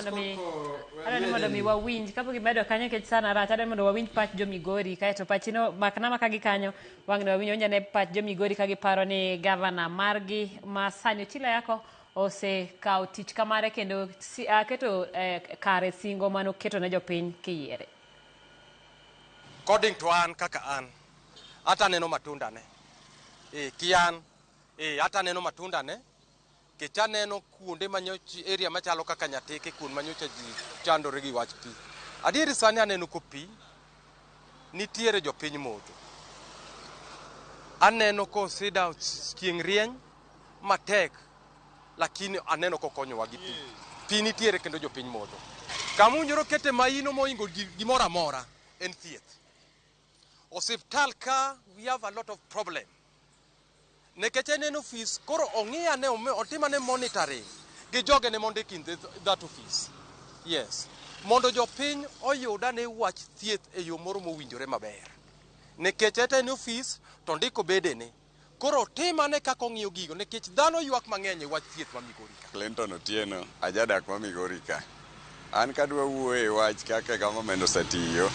mondo mi wawinj kapok imedo kanyo kech sana rach adwa mondo wawinj pach jo Migori kaeto pachino makna ma kagi kanyo wang' ne wawinjo onja ne pach jo Migori ka giparo ni gavana margi ma sani Ochilo Ayacko osekawo tich kamare kendo keto kare singo mano keto ne jopiny kiyiere. According to an kaka an hata neno matunda ne kian hata neno matunda ne kecha neno kuonde manyochi area machalo kaka Nyateke kuon manyocha ji chandore gi wach pi. Adieri sani aneno ko pi nitiere jopiny modho. Aneno ko sida chieng' rieny matek lakini aneno ko konyowa gi pi. Pi nitiere kendo jopiny modho. Kamunjoro kete maino moingo gimoro amora en thieth. Osiptal ka we have a lot of problem. Nekech en office koro ong'iya ne otimane monitoring gi joge ne mondiki in that office. Yes. Mondo jopiny oyuda ne wach thieth e yo moro mowinjore maber. Nekech en office to ndiko bedene. Koro timane kaka ong'iyo gigo nekech dhano ywak mang'eny e wach thieth ma Migori ka. Clinton Otieno, ajadak ma Migori ka. An kadwa wuoyo e wach kaka government osetiyo.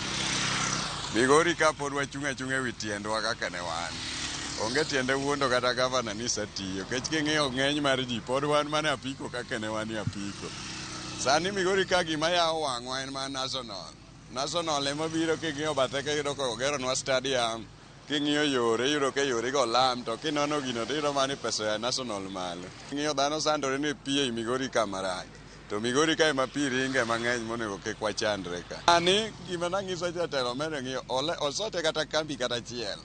Migori ka pod wachung' achung' ewi tiendwa kaka ne wan. Onge tiende wuondo kata gavana ni setiyo. Kech king'iyo ng'eny mar ji pod wan mana apiko kaka ne wan apiko. Sani Migori ka gima yawo wang'wa en ma national. National ema biro king'iyo bathe kiyudo ko ogeronwa stadium. King'iyo yore iyudo ke yore go lam to kinono gino to iyudo mani pesa ya national malo. King'iyo dhano sandore ni pi ei Migori ka marach. To Migori ka ema pi ringe mang'eny monego kik wachandre ka. Ani gima nang'iso jatelo medo ng'iyo osote kata kambi kata achiel.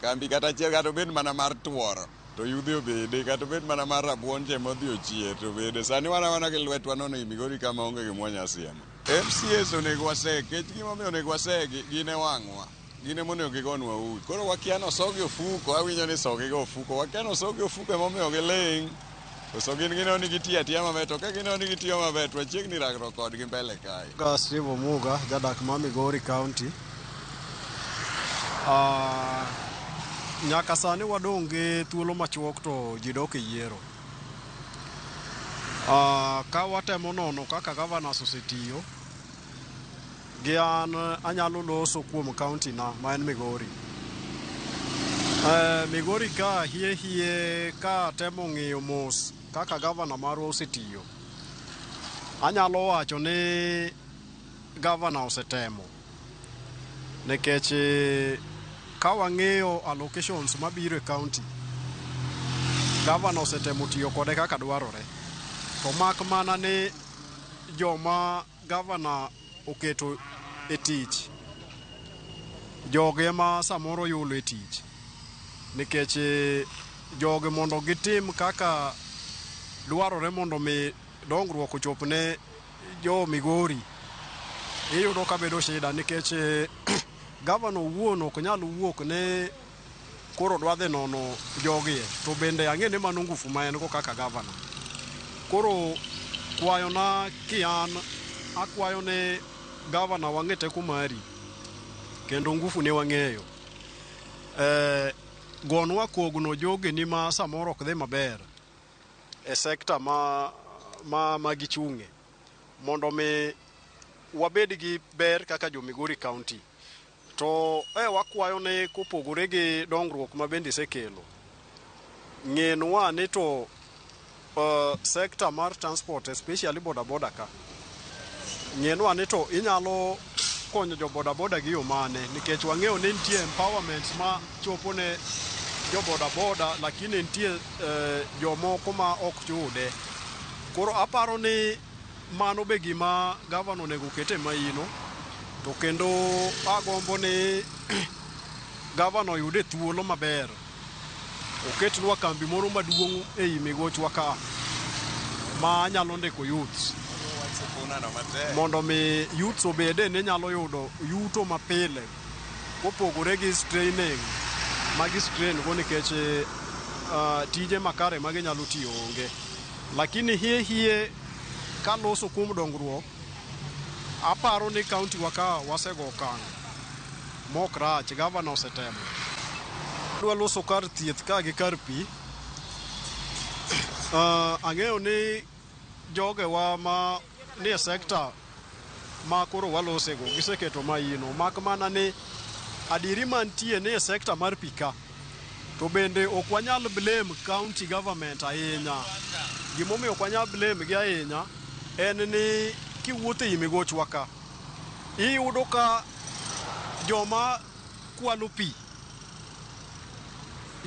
Kambi kata achiel kata obed mana mar tuoro to yudhi obede kata obed mana mar rabuon je modhi ochier to bede. Sani wana gi lwetwa nono i Migori kama onge gimwanya siemo. MCAs onego wasegi kech gimomiyo onego wasegi gin e wang'wa. Gine monego gigonwa uwi. Koro wakia nosogi ofuko, awinjo ni sogi go ofuko. Wakia nosogi ofuko emomiyo giling'. So gin gineno ni gitiyo atiya maber to ka gineno ni gitiyo maber to wachiegni rakro kodgi mbele kae. Steve Omuga, jadak ma Migori County. Nyaka sani wadong' gi thuolo machuok to ji dok e yiero. Ka watemo nono kaka governors osetiyo, gi an anyalo loso kuom county na ma en Migori. Migori ka hie ka temo ng'iyo mos kaka governor marwa osetiyo. Anyalo wacho ni governor osetemo. Nekech ka wang'iyo allocations mabiro e county, governor osetemo tiyo kode kaka dwarore. To mak mana ni joma governor oketo e tich, joge ma samoro yulo e tich. Nikech joge mondo gitim kaka dwarore mondo mi dongruok ochop ne jo Migori, iyudo ka bedo shida nikech gavana owuon ok nyal wuok ne koro dwadhi nono jogie to bende ang'e ni mano ngufu ma en go kaka gavana. Koro kwayona kian akwayo ne gavana wang'e teko mari kendo ngufu ne wang'eyo. Gonwa kogno joge ni ma samoro ok dhi maber e sekta ma gichung'e mondo mi wabed gi ber kaka jo Migori County. To wakwayo ne kopogore gi dongruok ma bende sekelo, ng'enwa ni to sekta mar transport especially boda ka, ng'enwa ni to inyalo konyo jo boda gi yo mane, nikech wang'eyo ni nitie empowerment ma chopo ne jo boda lakini nitie jomoko ma ok chude. Koro aparo ni mano be gima gavana onego kete maino. To kendo agombo ni gavana oyude thuolo maber, oketnwa kambi moro maduong' ei migochwa ka ma nyalo ndiko youths mondo mi youths obede ni nyalo yudo yuto mapile kopogore gi training magi strain go nikech tije makare magi nyalo tiyo onge. Lakini hie kaloso kuom dongruok, aparo ni county waka wasego okang' mok rach, gavana osetemo. Dwa loso kar thieth ka gi kar pi. Ang'eyo ni jogewa ma ni sekta ma koro walosego giseketo maino mak mana ni adiri mantie ni sekta mar pika to bende ok wanyal blame county government ahinya. Gimomiyo ok wanyal blame gi ahinya en ni kiwuotho e migochwa ka iyudo ka joma kwalo pi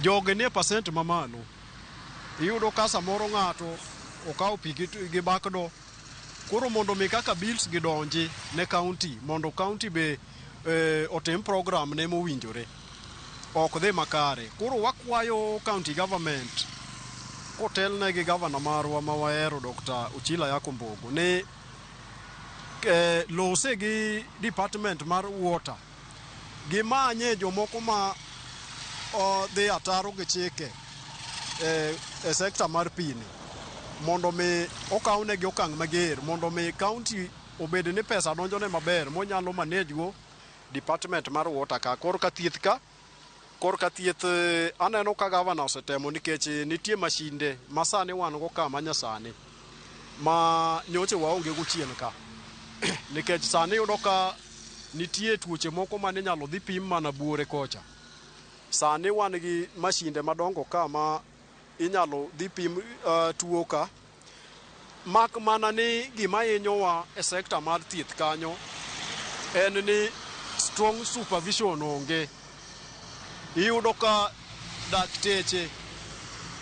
joge nie pasent mamalo. Iyudo ka samoro ng'ato okawo pi gi bakdo, koro mondo mi kaka bills gidonji ne county mondo county be otim program ne mowinjore ok dhi makare. Koro wakwayo county government kotelne gi gavana marwa ma wahero Dr. Ochila Yako Mbogo ni lose gi department mar water gimanye jomoko ma dhi ataro gi chike e sekta mar pini mondo mi okawnegi okang' mager mondo mi county obed ni pesa donjone maber monyalo manage go department mar water ka. Korka thieth aneno ka gavana osetemo nikech nitie mashinde masani wan go ka manyasani ma nyoche waonge go chien ka nikech sani yudo ka nitie tuoche moko mane inyalo dhi pim mana buore kocha. Sani wan gi mashinde madongo ka ma inyalo dhi pim tuo ka, mak mana ni gima hinyowa e sekta mar thieth kanyo en ni strong supervision onge. Iyudo ka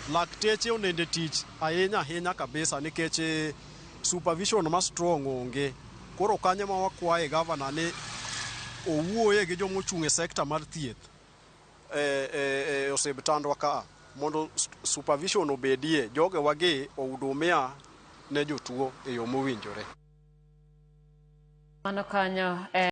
lakteche onende tich ahinya kabisa nikech supervision ma strong onge. Koro kanyo ma wakwaye gavana ni owuoye gi jomochung' e sekta mar thieth osiptandwa ka mondo supervision obedie, joge wagi ohudumia ne jotuo e yo mowinjore. Mano kanyo